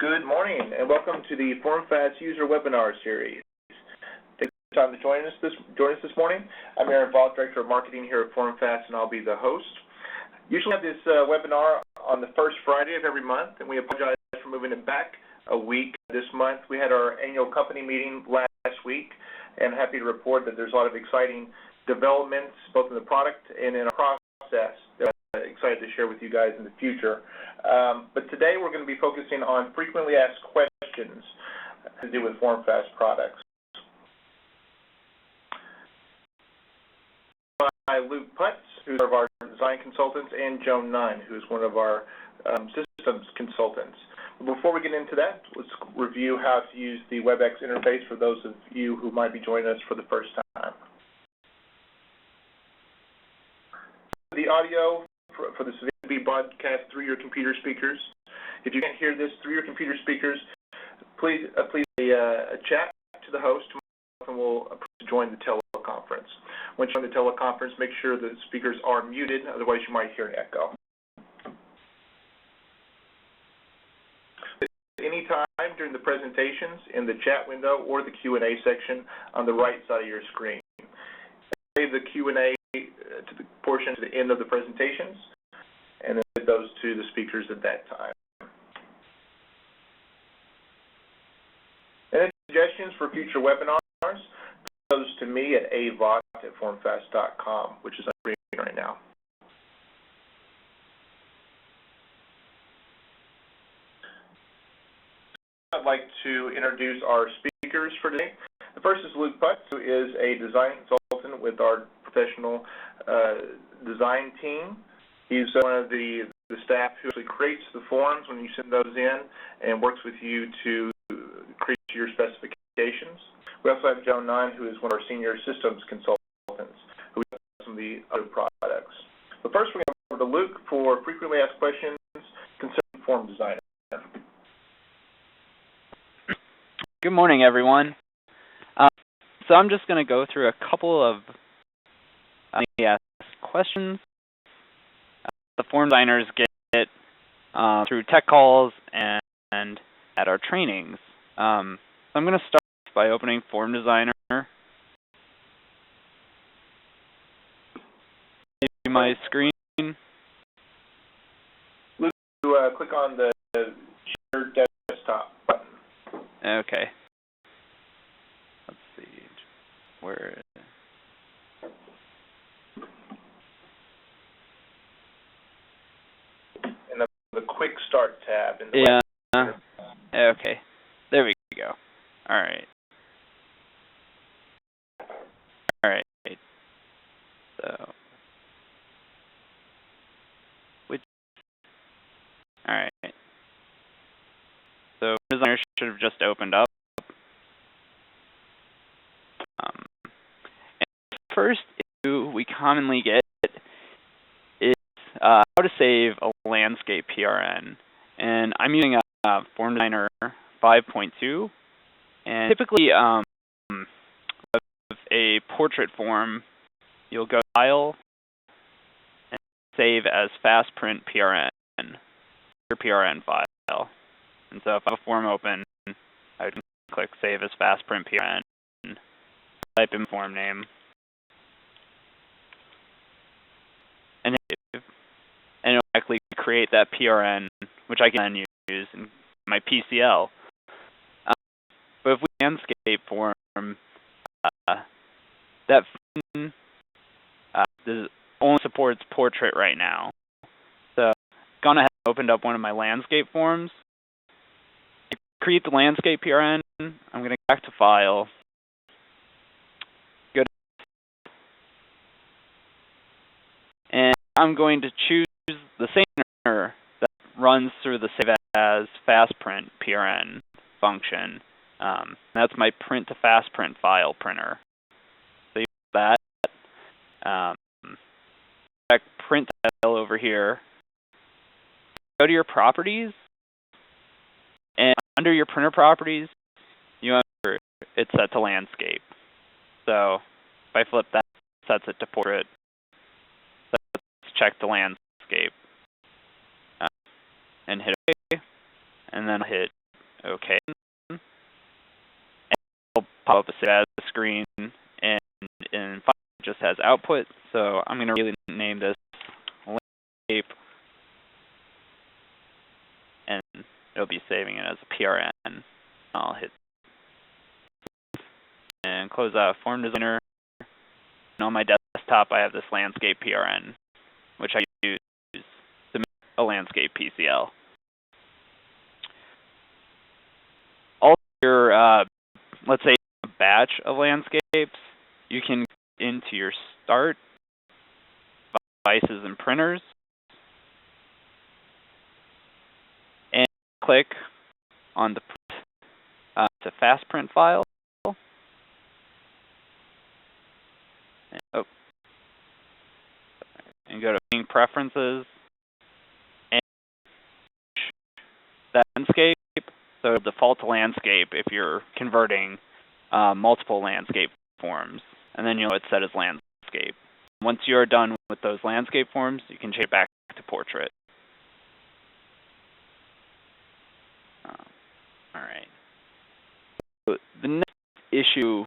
Good morning, and welcome to the FormFast User Webinar Series. Thank you for the time to join us this morning. I'm Aaron Vaught, Director of Marketing here at FormFast, and I'll be the host. Usually have this webinar on the first Friday of every month, and we apologize for moving it back a week this month. We had our annual company meeting last week, and happy to report that there's a lot of exciting developments, both in the product and in our process, that I'm excited to share with you guys in the future. But today we're going to be focusing on frequently asked questions to do with FormFast products. By Luke Putz, who's one of our design consultants, and Joan Nunn, who's one of our systems consultants. Before we get into that, let's review how to use the WebEx interface for those of you who might be joining us for the first time. The audio for this video will be broadcast through your computer speakers. If you can't hear this through your computer speakers, please chat to the host, and we'll join the teleconference. Once you're on the teleconference, make sure the speakers are muted, otherwise you might hear an echo. Any time during the presentations, in the chat window or the Q&A section on the right side of your screen. Save the Q&A to the portion to the end of the presentations, and then give those to the speakers at that time. And suggestions for future webinars, those to me at avaught@formfast.com, which is on screen right now. I'd like to introduce our speakers for today. The first is Luke Putz, who is a design consultant with our professional design team. He's one of the staff who actually creates the forms when you send those in and works with you to create your specifications. We also have Joan Nunn, who is one of our senior systems consultants, who does some of the other products. But first, we're going to go over to Luke for frequently asked questions concerning form design. Good morning, everyone. So I'm just going to go through a couple of asked questions the form designers get through tech calls and at our trainings. So I'm going to start by opening Form Designer. My screen. Luke, click on the Share Desktop button. Okay. Let's see. Where? And the Quick Start tab. In the yeah. Okay. There we go. All right. All right. So. All right. So Designer should have just opened up. And first issue we commonly get is how to save a Landscape Prn. And I'm using a Form Designer 5.2. And typically, with a portrait form, you'll go to File and save as FastPrint PRN, your PRN file. And so if I have a form open, I would click Save as FastPrint PRN, type in form name, and it'll actually create that PRN, which I can then use in my PCL. But if we landscape form, that only supports portrait right now. So I've gone ahead and opened up one of my landscape forms. To create the landscape PRN, I'm going to go back to File. Go to, and I'm going to choose the center that runs through the Save as FastPrint PRN function. That's my print to FastPrint file printer. So you use that. Check print tile over here. Go to your properties, and under your printer properties, you have it's set to landscape. So if I flip that, it sets it to portrait. So let's check the landscape and hit OK, and then I'll hit OK. And it'll pop up a save as screen, and in File it just has output. So I'm going to really name this Landscape, and it'll be saving it as a PRN. I'll hit and close out Form Designer. And on my desktop, I have this Landscape Prn, which I use to make a landscape PCL. All your, let's say, a batch of landscapes, you can go into your Start, Devices and Printers, and click on the to fast print file. And go to Print Preferences and that landscape. So it'll default to landscape if you're converting multiple landscape forms, and then you'll know it's set as landscape. Once you're done with those landscape forms, you can change it back to portrait. All right. So the next issue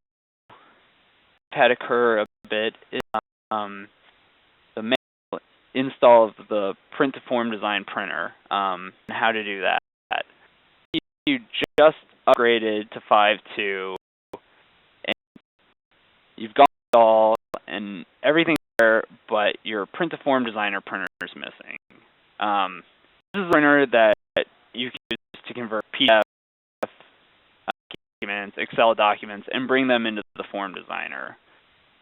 had occur a bit is the manual install of the print to form design printer, and how to do that. You just upgraded to 5.2, and you've got it all and everything there, but your print to form designer printer is missing. This is a printer that you can use to convert PDF documents, Excel documents, and bring them into the form designer.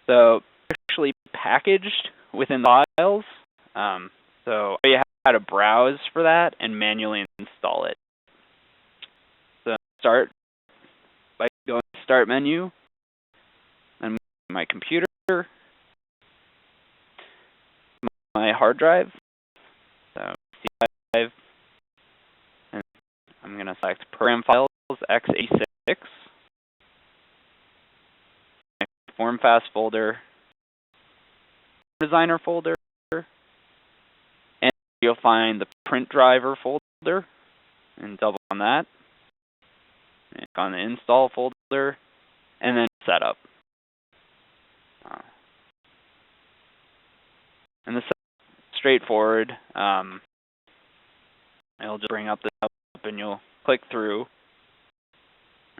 So actually packaged within the files. So you have how to browse for that and manually install it. So start by going to the Start menu, and my computer, my hard drive, so C5, and I'm going to select Program Files x86, my FormFast folder, Designer folder, and you'll find the Print Driver folder, and double on that, and on the Install folder, and then Setup. And this is straightforward. It'll just bring up the up, and you'll click through.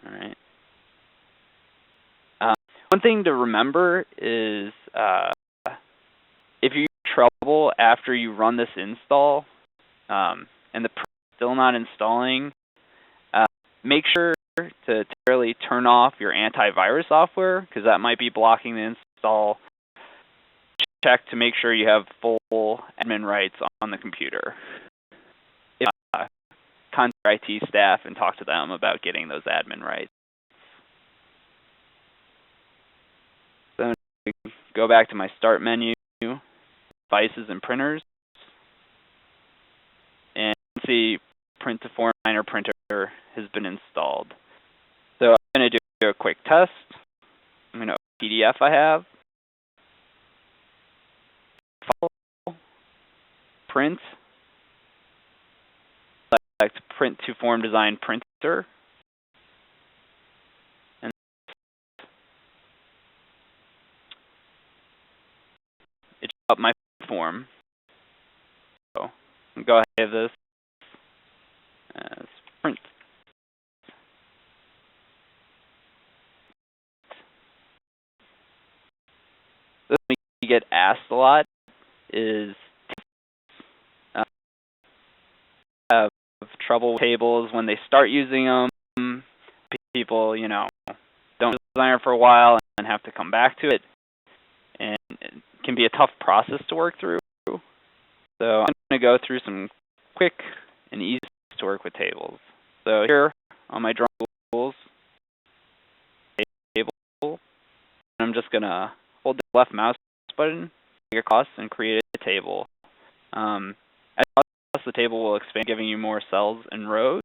All right. One thing to remember is if you have trouble after you run this install and the print is still not installing, make sure to temporarily turn off your antivirus software, because that might be blocking the install. Check to make sure you have full admin rights on the computer. If contact your IT staff and talk to them about getting those admin rights. So go back to my Start menu, Devices and Printers, and see Print to Form Designer printer has been installed. So I'm going to do a quick test. I'm going to open PDF I have. File, Print, select Print to Form Design Printer, and it's up my form. So I'll go ahead and save this as print. This thing you get asked a lot is have trouble with tables when they start using them. People, don't design for a while and have to come back to it, and it can be a tough process to work through. So I'm going to go through some quick and easy ways to work with tables. So here on my drawing tools, table, and I'm just going to hold the left mouse button, drag across, and create a table. As the table will expand, giving you more cells and rows.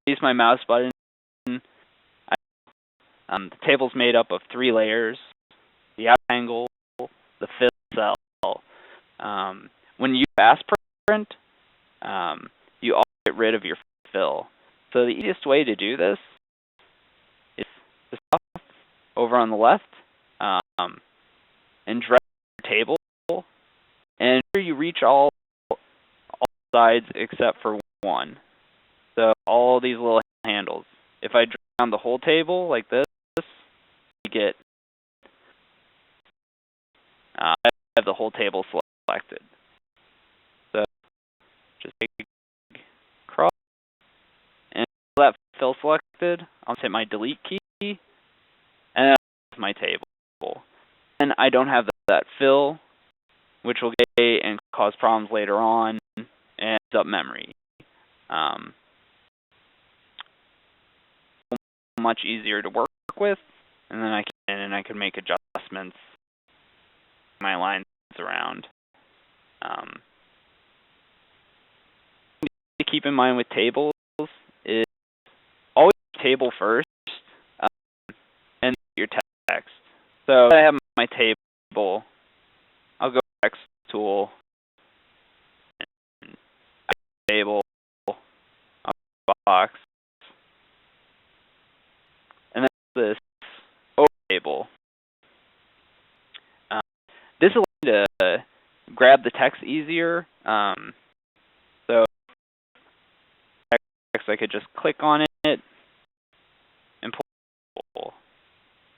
Release my mouse button. The table's made up of 3 layers: the outer angle, the fifth cell. When you fast print, you also get rid of your fill. So the easiest way to do this is to stop over on the left and drag your table, and here you reach all sides except for one. So all these little handles. If I drag down the whole table like this, you get I have the whole table selected. So just take across, and that fill selected, I'll hit my delete key, and that's my table. And I don't have that fill, which will get and cause problems later on and up memory. Much easier to work with, and then I can make adjustments, my lines around. To keep in mind with tables is always table first, and your text. So I have my table. I'll go to text tool, and table, box, and that's this O table. This allows me to grab the text easier. So text, I could just click on it and pull.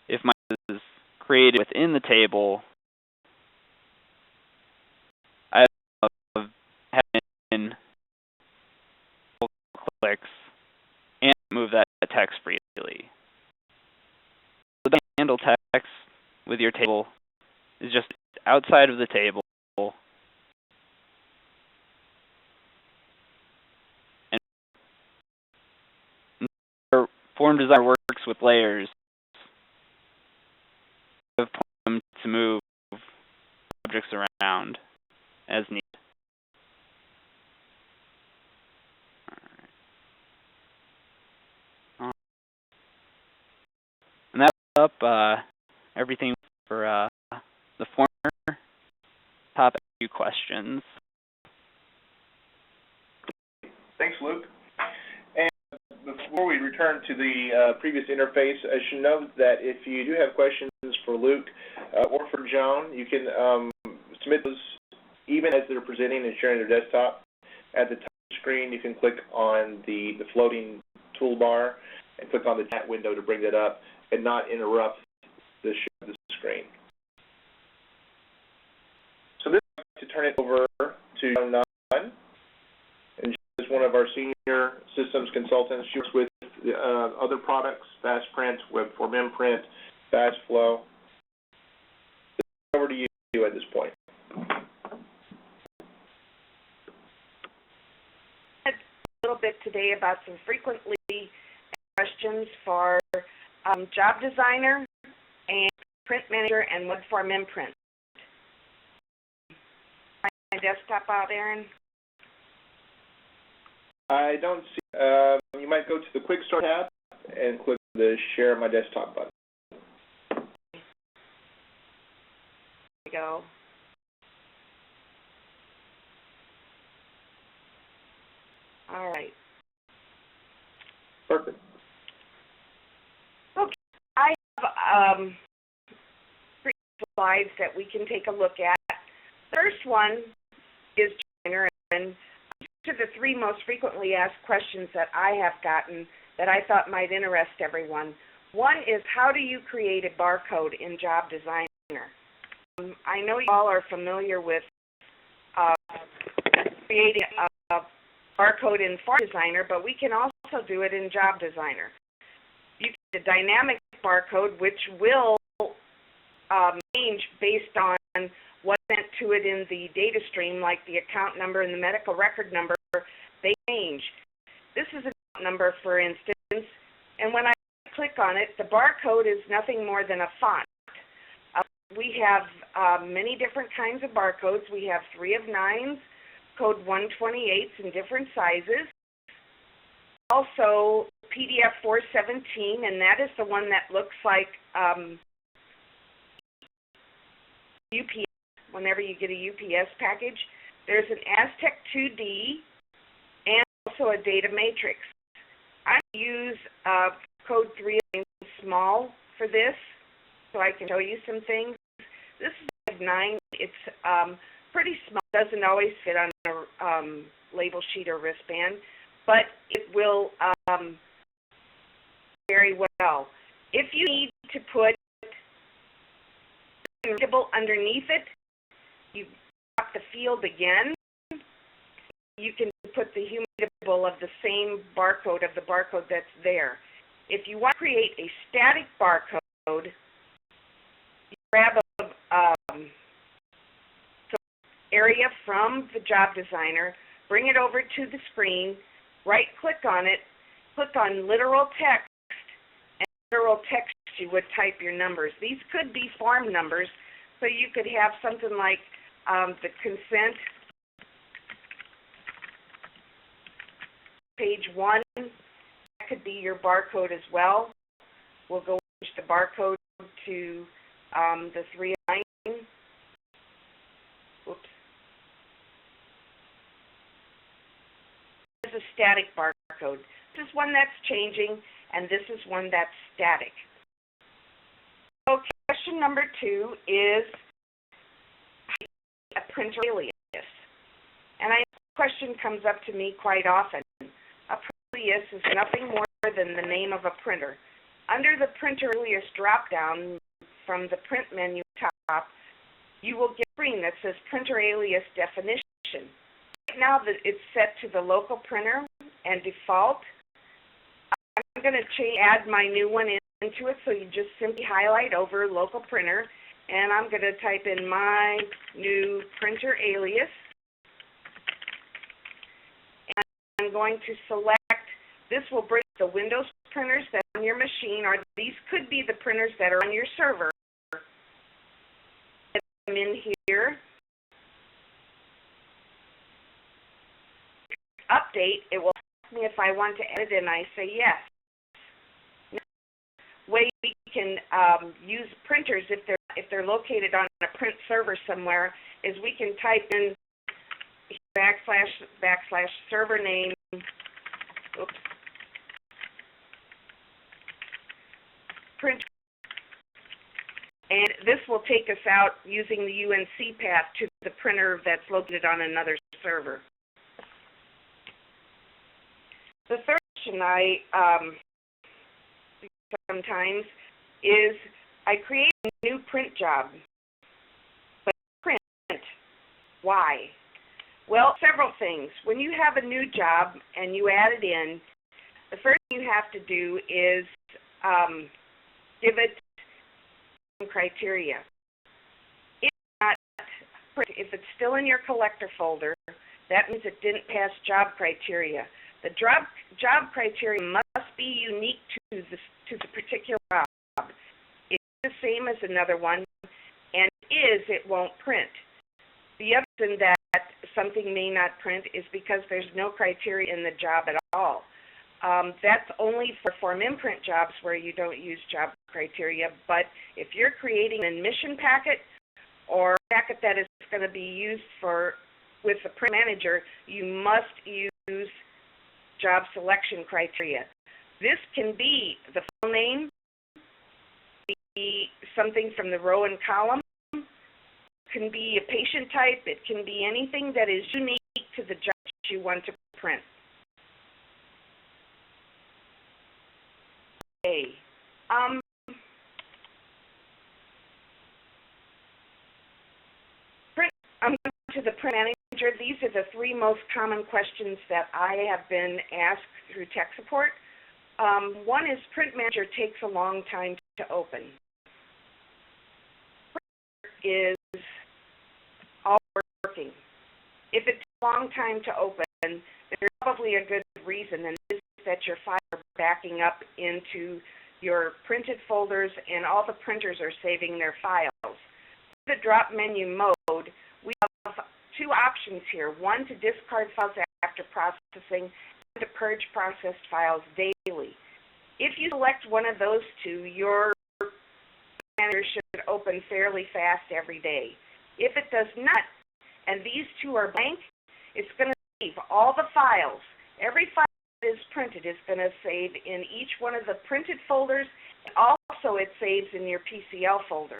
If my text is created within the table, I have having clicks and move that text freely. So the handle text with your table is just outside of the table, and Form Designer works with layers. I've put them to move objects around as needed. And that's up everything for the former top few questions. Thanks, Luke. And before we return to the previous interface, I should note that if you do have questions for Luke or for Joan, you can submit those even as they're presenting and sharing their desktop. At the top of the screen, you can click on the floating toolbar and click on the chat window to bring that up and not interrupt the share of the screen. So this is to turn it over to Joan Nunn, and she is one of our senior systems consultants. She works with other products, FastPrint, WebForm Imprint, FastFlow. Over to you at this point. A little bit today about some frequently questions for Job Designer and Print Manager and WebForm Imprint. My desktop out, Aaron? I don't see. You might go to the Quick Start tab and click the Share My Desktop button. There we go. All right. Perfect. Okay. I have 3 slides that we can take a look at. The first one is designer, and these are the 3 most frequently asked questions that I have gotten that I thought might interest everyone. One is, how do you create a barcode in Job Designer? I know you all are familiar with creating a barcode in Form Designer, but we can also do it in Job Designer. You can do a dynamic barcode, which will change based on what's sent to it in the data stream, like the account number and the medical record number. They change. This is an account number, for instance, and when I click on it, the barcode is nothing more than a font. We have many different kinds of barcodes. We have 3 of 9s, code 128s in different sizes. Also, PDF 417, and that is the one that looks like UPS, whenever you get a UPS package. There's an Aztec 2D, also a data matrix. I'm going to use code 3 small for this so I can show you some things. This is 9. It's pretty small. Doesn't always fit on a label sheet or wristband, but it will very well. If you need to put a label underneath it, you drop the field again. You can put the humidable of the same barcode of the barcode that's there. If you want to create a static barcode, you grab a area from the job designer, bring it over to the screen, right-click on it, click on literal text, and literal text you would type your numbers. These could be form numbers, so you could have something like the consent, page 1, that could be your barcode as well. We'll go change the barcode to the 309. Oops. This is a static barcode. This is one that's changing, and this is one that's static. Okay, question number 2 is a printer alias. And this question comes up to me quite often. A printer alias is nothing more than the name of a printer. Under the printer alias drop-down from the print menu top, you will get a screen that says printer alias definition. Right now that it's set to the local printer and default, I'm going to add my new one into it, so you just simply highlight over local printer, and I'm going to type in my new printer alias. And I'm going to select, this will bring the Windows printers that are on your machine, or these could be the printers that are on your server. I'm in here. Update, it will ask me if I want to edit, and I say yes. Way we can use printers if they're located on a print server somewhere is we can type in / server name. Oops. Print, and this will take us out using the UNC path to the printer that's located on another server. The third question I sometimes is I create a new print job, but print, why? Well, several things. When you have a new job and you add it in, the first thing you have to do is give it some criteria. If it's still in your collector folder, that means it didn't pass job criteria. The job criteria must be unique to the particular job. It's the same as another one, and it won't print. The other reason that something may not print is because there's no criteria in the job at all. That's only for form imprint jobs where you don't use job criteria, but if you're creating an admission packet or a packet that is going to be used with the print manager, you must use job selection criteria. This can be the file name, be something from the row and column, can be a patient type, it can be anything that is unique to the job you want to print. Okay. I'm going to the print manager. These are the 3 most common questions that I have been asked through tech support. One is print manager takes a long time to open. Print is all working. If it takes a long time to open, there's probably a good reason, and this is that your files are backing up into your printed folders and all the printers are saving their files. The drop menu mode, we have 2 options here. One, to discard files after processing, and to purge processed files daily. If you select one of those 2, your manager should open fairly fast every day. If it does not, and these 2 are blank, it's going to save all the files Every file that is printed is going to save in each one of the printed folders. Also, it saves in your PCL folder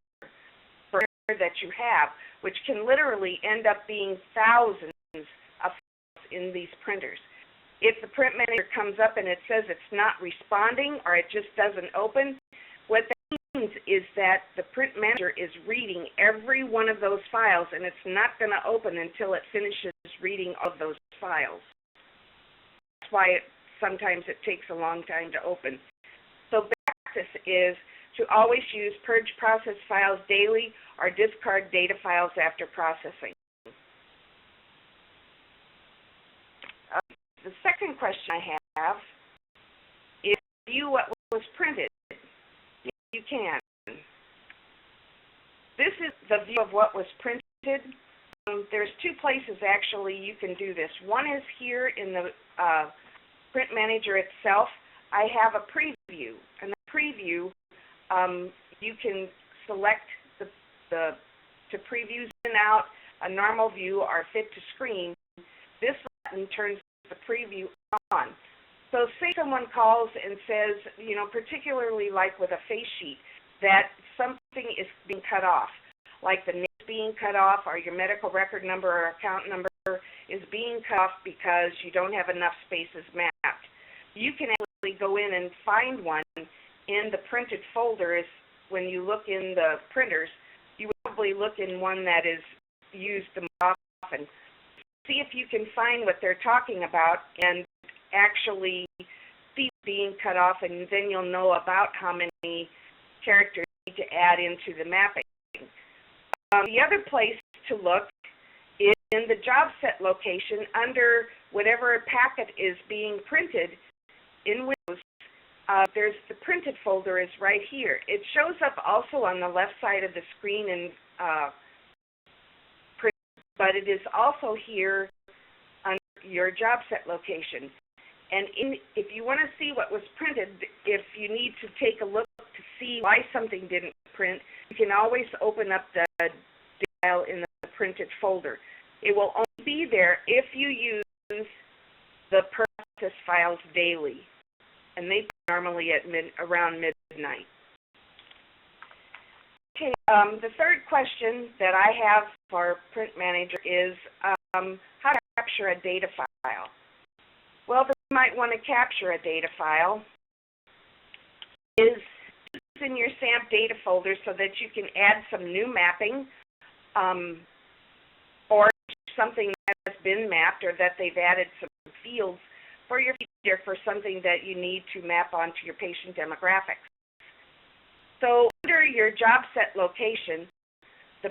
that you have, which can literally end up being thousands of files in these printers. If the print manager comes up and it says it's not responding or it just doesn't open, what that means is that the print manager is reading every one of those files, and it's not going to open until it finishes reading all of those files. That's why sometimes it takes a long time to open. So practice is to always use purge process files daily or discard data files after processing. The second question I have is, view what was printed. Yes, you can. This is the view of what was printed. There's two places actually you can do this. One is here in the print manager itself. I have a preview, and the preview you can select to preview in and out, a normal view, or fit to screen. This button turns the preview on. So say someone calls and says, you know, particularly like with a face sheet, that something is being cut off, like the name is being cut off, or your medical record number or account number is being cut off because you don't have enough spaces mapped. You can actually go in and find one in the printed folders. When you look in the printers, you would probably look in one that is used the most often. See if you can find what they're talking about and actually see being cut off, and then you'll know about how many characters you need to add into the mapping. The other place to look is in the job set location under whatever packet is being printed in Windows. There's the printed folder is right here. It shows up also on the left side of the screen in print, but it is also here on your job set location. And if you want to see what was printed, if you need to take a look to see why something didn't print, you can always open up the file in the printed folder. It will only be there if you use the process files daily, and they normally at around midnight. Okay, the third question that I have for Print Manager is how to capture a data file. Well, you might want to capture a data file is in your SAMP data folder so that you can add some new mapping or something that has been mapped, or that they've added some fields for your feeder for something that you need to map onto your patient demographics. So under your job set location, the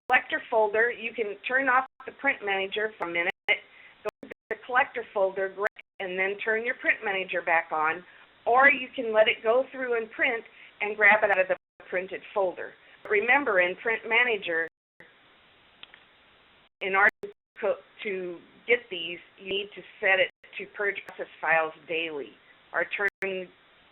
collector folder, you can turn off the Print Manager for a minute, go to the collector folder, and then turn your Print Manager back on, or you can let it go through and print and grab it out of the printed folder. But remember, in Print Manager, in order to get these, you need to set it to purge process files daily, or turn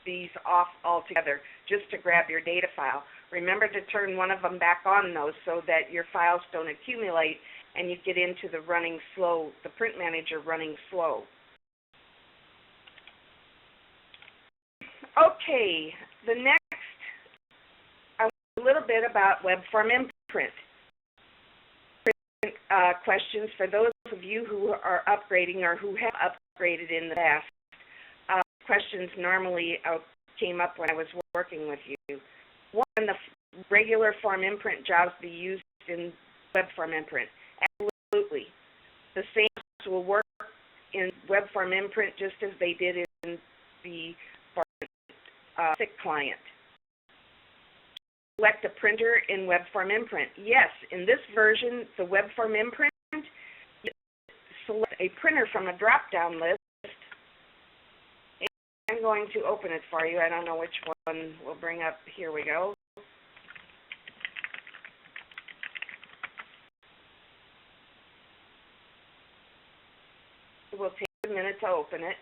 these off altogether just to grab your data file. Remember to turn one of them back on, though, so that your files don't accumulate and you get into the running slow, the Print Manager running slow. Okay, the next, a little bit about web form imprint. Questions for those of you who are upgrading or who have upgraded in the past. Questions normally came up when I was working with you. One, the regular form imprint jobs be used in web form imprint. Absolutely. The same will work in web form imprint just as they did in the SIC client. Select a printer in web form imprint. Yes, in this version, the web form imprint, you select a printer from a drop-down list. I'm going to open it for you. I don't know which one will bring up. Here we go. It will take a minute to open it.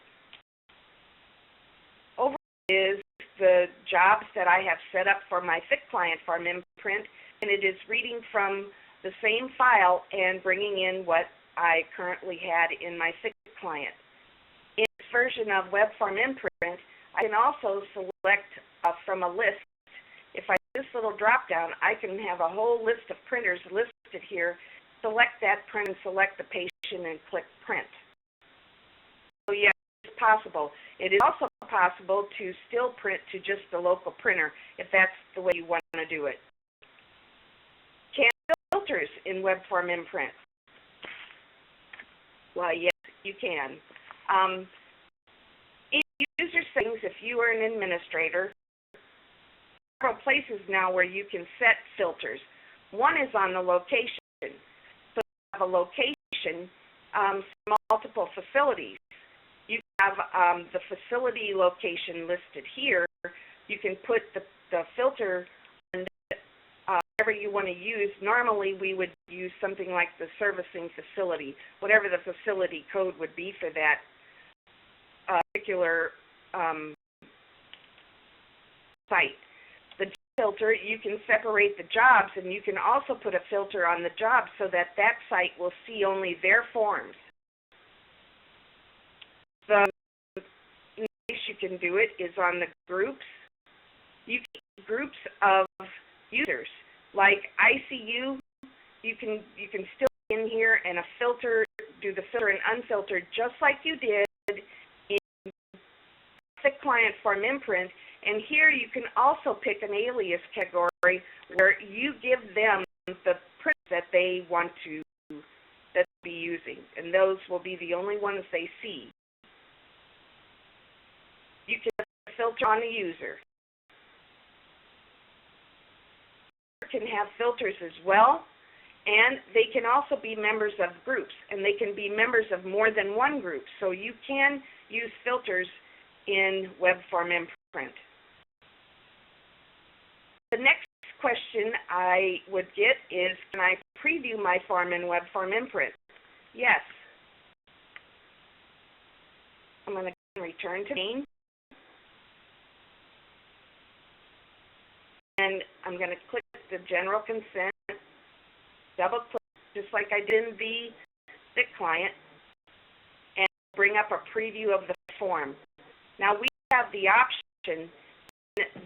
Over is the jobs that I have set up for my FIC client form imprint, and it is reading from the same file and bringing in what I currently had in my FIC client. version of web form imprint, I can also select from a list. If I do this little drop down, I can have a whole list of printers listed here. Select that print and select the patient and click print. So yes, it's possible. It is also possible to still print to just the local printer if that's the way you want to do it. Can filters in web form imprint? Well, yes, you can. In user settings, if you are an administrator, there are several places now where you can set filters. One is on the location. So you have a location, multiple facilities. You have the facility location listed here. You can put the filter on whatever you want to use. Normally, we would use something like the servicing facility, whatever the facility code would be for that particular site. The filter, you can separate the jobs, and you can also put a filter on the job so that that site will see only their forms. The place you can do it is on the groups. You can get groups of users. Like ICU, you can still be in here and do the filter and unfiltered just like you did in thick client form imprint. And here you can also pick an alias category where you give them the print that they want to be using, and those will be the only ones they see. You can filter on a user. You can have filters as well, and they can also be members of groups, and they can be members of more than one group. So you can use filters in web form imprint. The next question I would get is, can I preview my form in web form imprint? Yes. I'm going to return to main. And I'm going to click the general consent, double click just like I did in the thick client, and bring up a preview of the form. Now we have the option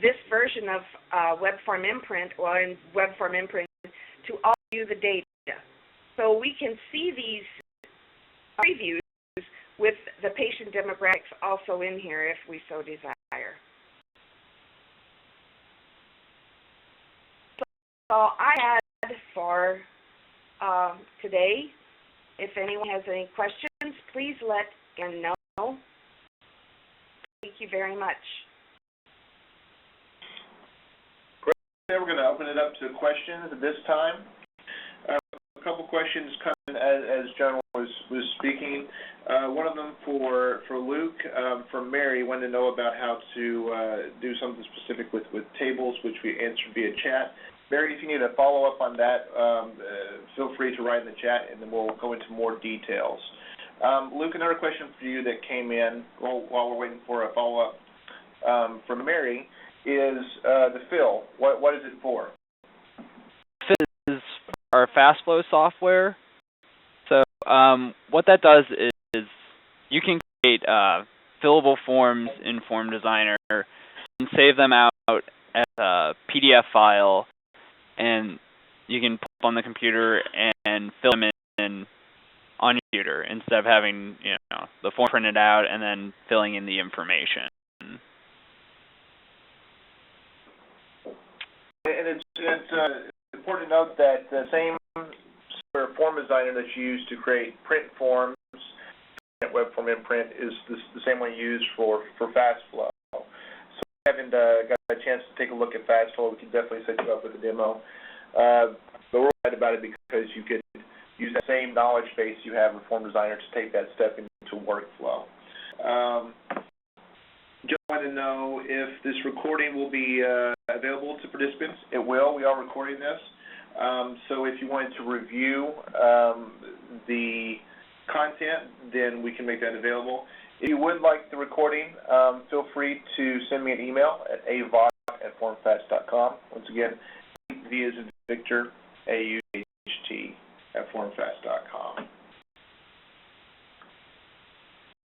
this version of web form imprint, or in web form imprint, to all view the data. So we can see these previews with the patient demographics also in here if we so desire. So I had for today. If anyone has any questions, please let Ann know. Thank you very much. We're going to open it up to questions at this time. A couple questions coming as John was speaking. One of them for Luke from Mary wanted to know about how to do something specific with tables, which we answered via chat. Mary, if you need a follow-up on that, feel free to write in the chat, and then we'll go into more details. Luke, another question for you that came in while we're waiting for a follow-up from Mary is the fill. What is it for? This is our FastFlow software. So what that does is you can create fillable forms in Form Designer and save them out as a PDF file, and you can put them on the computer and fill them in on your computer instead of having the form printed out and then filling in the information. And it's important to note that the same form designer that's used to create print forms at web form imprint is the same one used for FastFlow. So if you haven't got a chance to take a look at FastFlow, we can definitely set you up with a demo. But we're excited about it because you could use the same knowledge base you have with Form Designer to take that step into workflow. Joe wanted to know if this recording will be available to participants. It will. We are recording this. So if you wanted to review the content, then we can make that available. If you would like the recording, feel free to send me an email at avok@formfast.com. Once again, V as in Victor, AUHT @formfast.com.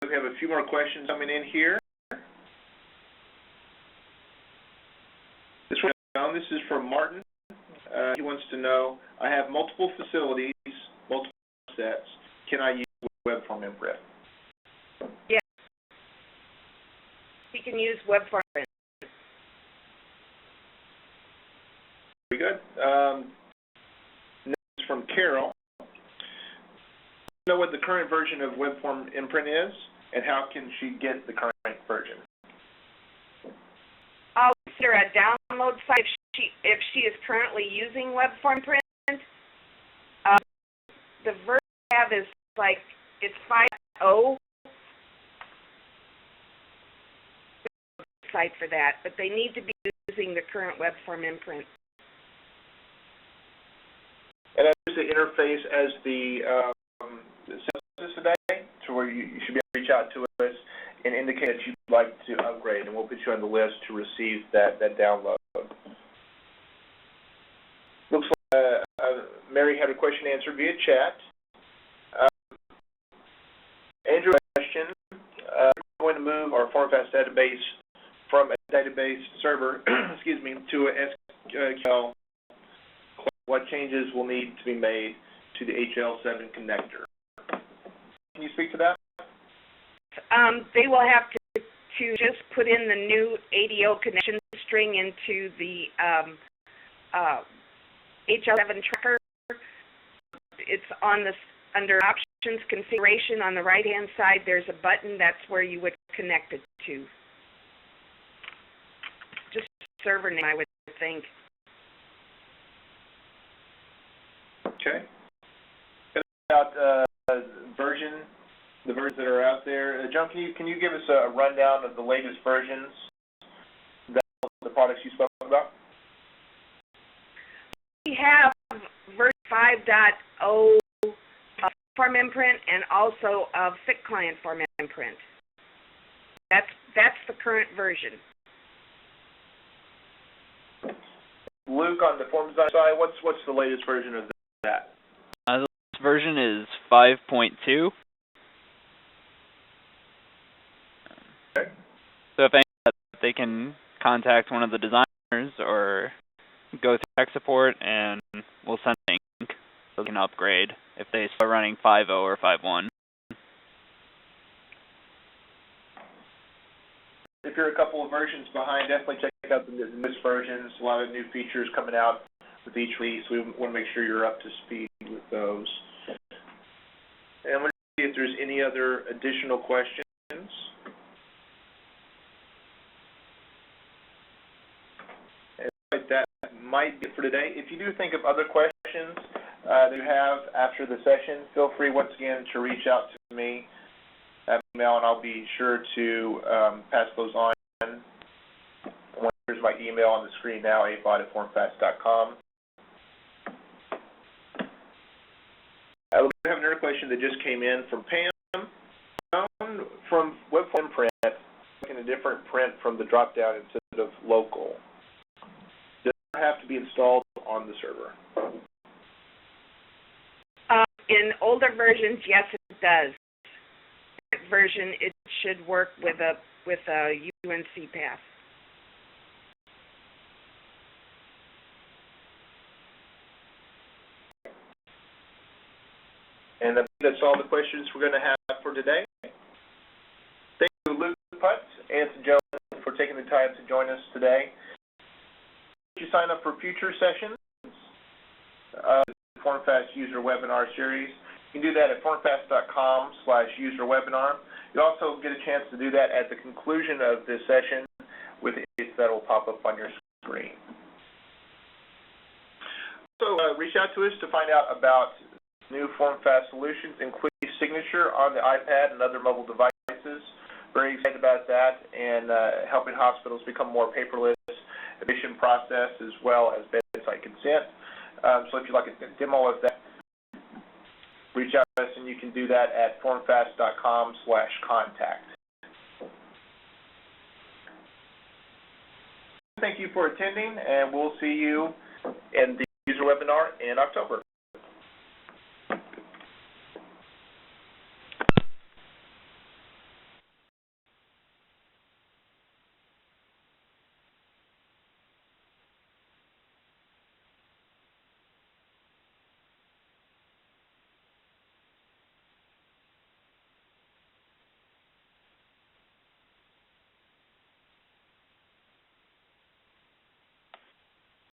We have a few more questions coming in here. This is from Martin. He wants to know, I have multiple facilities, multiple sets. Can I use web form imprint? Yeah. You can use web form imprint. Very good. Next is from Carol. Know what the current version of web form imprint is, and how can she get the current version? I'll consider a download site if she is currently using web form print. The version I have is like it's 5.0 site for that, but they need to be using the current web form imprint. And I use the interface as the sales today, to where you should be able to reach out to us and indicate that you'd like to upgrade, and we'll put you on the list to receive that download. Looks like Mary had a question answered via chat. Andrew, question: we're going to move our FormFast database from a database server, excuse me, to a SQL. What changes will need to be made to the HL7 connector? Can you speak to that? They will have to just put in the new ADO connection string into the HL7 tracker. It's on the under Options Configuration on the right-hand side. There's a button. That's where you would connect it to. Just server name, I would think. Okay. About the versions that are out there. John, can you give us a rundown of the latest versions of the products you spoke about? We have version 5.0 of Form Imprint and also of Fit Client Form Imprint. That's the current version. Luke, on the form design side, what's the latest version of that? The latest version is 5.2. Okay. So if they can contact one of the designers or go through tech support, and we'll send a link so they can upgrade if they start running 5.0 or 5.1. If you're a couple of versions behind, definitely check out the newest versions. A lot of new features coming out with each release. We want to make sure you're up to speed with those. And I'm going to see if there's any other additional questions. That might be it for today. If you do think of other questions that you have after the session, feel free once again to reach out to me at email, and I'll be sure to pass those on. Here's my email on the screen now, abot@formfast.com. We have another question that just came in from Pam. From web form print, in a different print from the drop-down instead of local. Have to be installed on the server? In older versions, yes, it does. Current version, it should work with a UNC path. And that's all the questions we're going to have for today. Thank you, Luke Putz and Joan, for taking the time to join us today. You sign up for future sessions of the FormFast User Webinar Series. You can do that at formfast.com/userwebinar. You also get a chance to do that at the conclusion of this session with it that will pop up on your screen. So reach out to us to find out about new FormFast solutions, including signature on the iPad and other mobile devices. Very excited about that, and helping hospitals become more paperless admission process, as well as bedside consent. So if you'd like a demo of that, reach out to us, and you can do that at formfast.com/contact. Thank you for attending, and we'll see you in the user webinar in October.